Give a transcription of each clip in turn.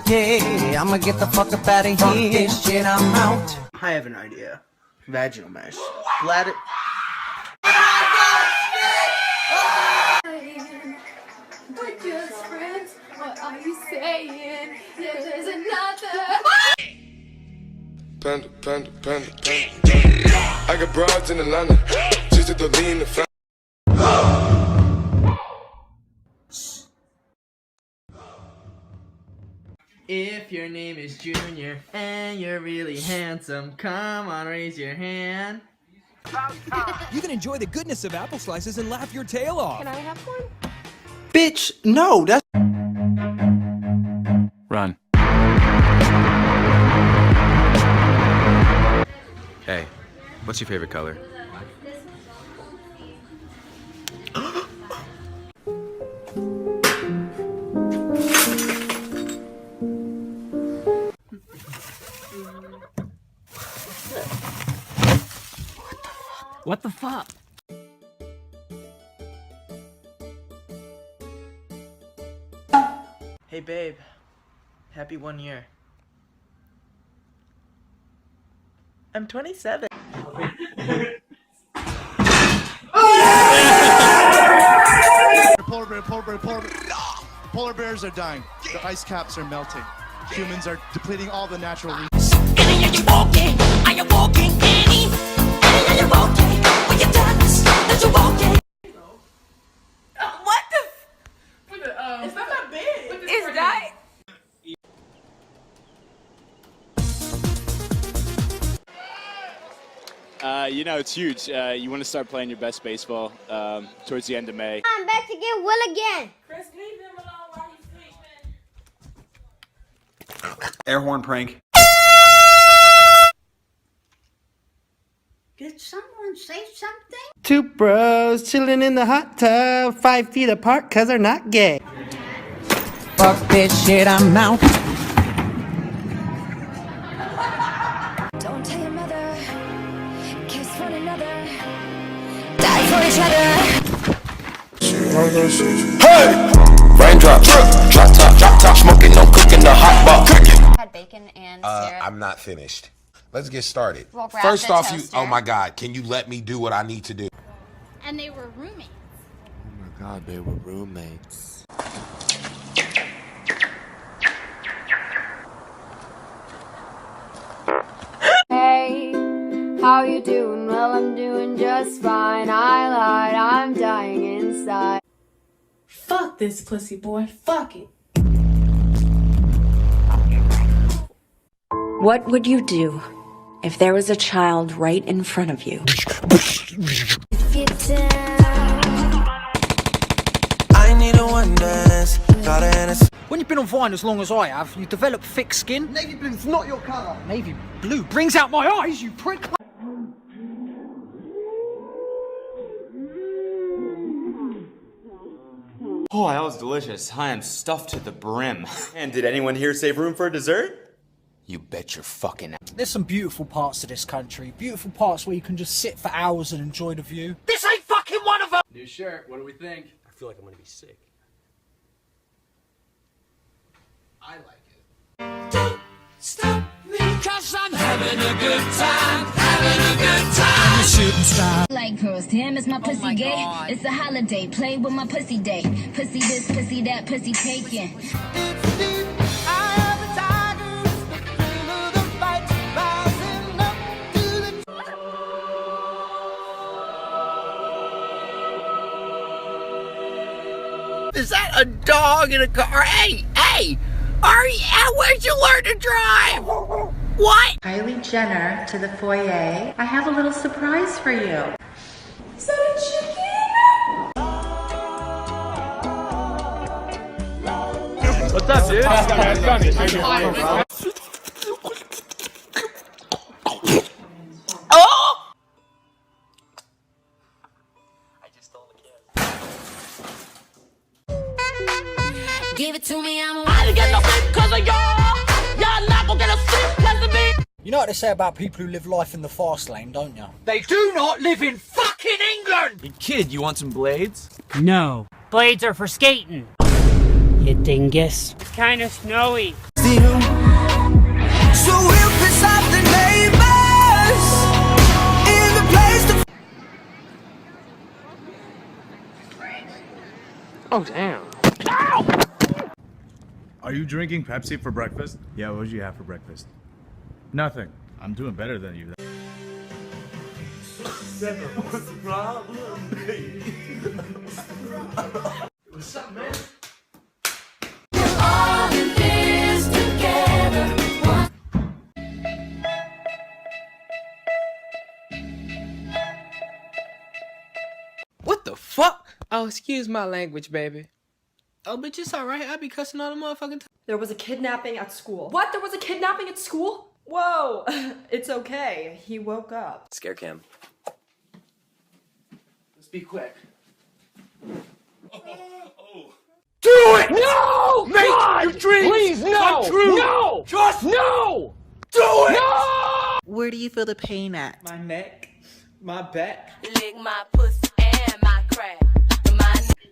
Yeah, I'ma get the fuck up out of here. This shit, I'm out. I have an idea. Vaginal mesh. Bladder. We're just friends. What are you saying? There's another. Panda, panda, panda, panda. I got broads in Atlanta. Just at the lean, the family. If your name is Junior and you're really handsome, come on, raise your hand. You can enjoy the goodness of apple slices and laugh your tail off. Can I have one? Bitch, no, that's... Run. Hey, what's your favorite color? What the fuck? Hey babe, happy 1 year. I'm 27. Polar bears are dying. The ice caps are melting. Humans are depleting all the natural resources. What the? Is that not big? Is that? You know, it's huge. You want to start playing your best baseball towards the end of May. I'm back to get Will again. Chris, leave him alone while he's sleeping. Air horn prank. Did someone say something? Two bros chilling in the hot tub, 5 feet apart cause they're not gay. Fuck this shit, I'm out. Don't tell your mother. Kiss one another. Die for each other. Hey! Raindrop, drop top, smoking, no cooking, the hot pot cooking. Had bacon and syrup. I'm not finished. Let's get started. We'll grab First the off, toaster. oh my God, can you let me do what I need to do? And they were roommates. Oh my God, they were roommates. Hey, how you doing? Well, I'm doing just fine. I lied, I'm dying inside. Fuck this pussy boy. Fuck it. What would you do if there was a child right in front of you? I need a one dance. When you've been on Vine as long as I have, you develop thick skin. Navy blue's not your color. Navy blue brings out my eyes, you prick. Oh, that was delicious. I am stuffed to the brim. And did anyone here save room for dessert? You bet your fucking ass. There's some beautiful parts to this country. Beautiful parts where you can just sit for hours and enjoy the view. This ain't fucking one of them! New shirt, what do we think? I feel like I'm gonna be sick. I like it. Don't stop me, 'cause I'm having a good time. Having a good time. Shooting star. Like girls, damn, is my pussy my gay? God. It's a holiday, play with my pussy day. Pussy this, pussy that, pussy taken. Is that a dog in a car? Hey, where'd you learn to drive? What? Kylie Jenner to the foyer. I have a little surprise for you. Is that a chicken? What's up, dude? Oh! Give it to me, I'm about to get no sleep 'cause of y'all. Y'all not gonna get a sleep 'cause of me. You know what they say about people who live life in the fast lane, don't you? They do not live in fucking England! Hey kid, you want some blades? No. Blades are for skating. You dingus. It's kinda snowy. you. So we'll piss off the neighbors in the place to. Oh, damn. Are you drinking Pepsi for breakfast? Yeah, what did you have for breakfast? Nothing. I'm doing better than you. What's the problem, baby? What's up, man? We're all in this together. What the fuck? Oh, excuse my language, baby. Oh, bitch, it's alright. I be cussing all the motherfucking time. There was a kidnapping at school. What? There was a kidnapping at school? Whoa! It's okay. He woke up. Scare cam. Let's be quick. Do it! No! Make God! your dreams Please, no! come true! No! Just No! do it! No! Where do you feel the pain at? My neck, my back. Lick my pussy and my crack.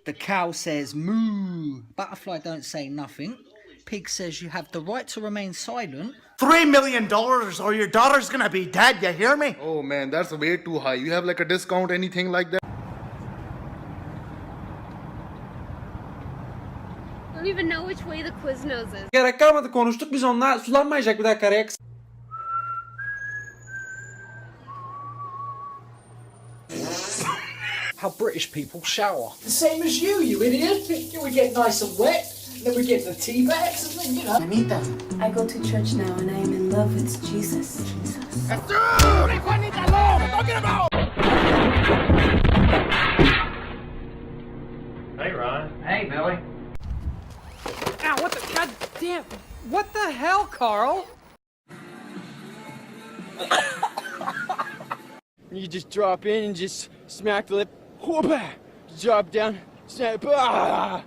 The cow says moo. Butterfly don't say nothing. Pig says you have the right to remain silent. $3 million or your daughter's gonna be dead, you hear me? Oh man, that's way too high. You have like a discount, anything like that? I don't even know which way the Quiznos is. Gerek kalmadı, konuştuk biz onunla. Sulanmayacak bir dakika Rex. How British people shower. The same as you idiot. We get nice and wet, then we get the tea bags, and then, you know. Anita. I go to church now and I am in love with Jesus. Hey, Ron. Hey, Billy. Ow, what the goddamn? What the hell, Carl? You just drop in and just smack the lip. Whoop! Drop down. Snap. Ah!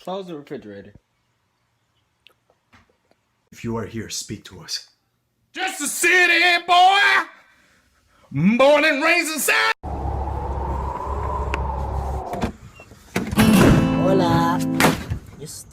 Close the refrigerator. If you are here, speak to us. Just a city boy, born and raised inside. Hola. Esto.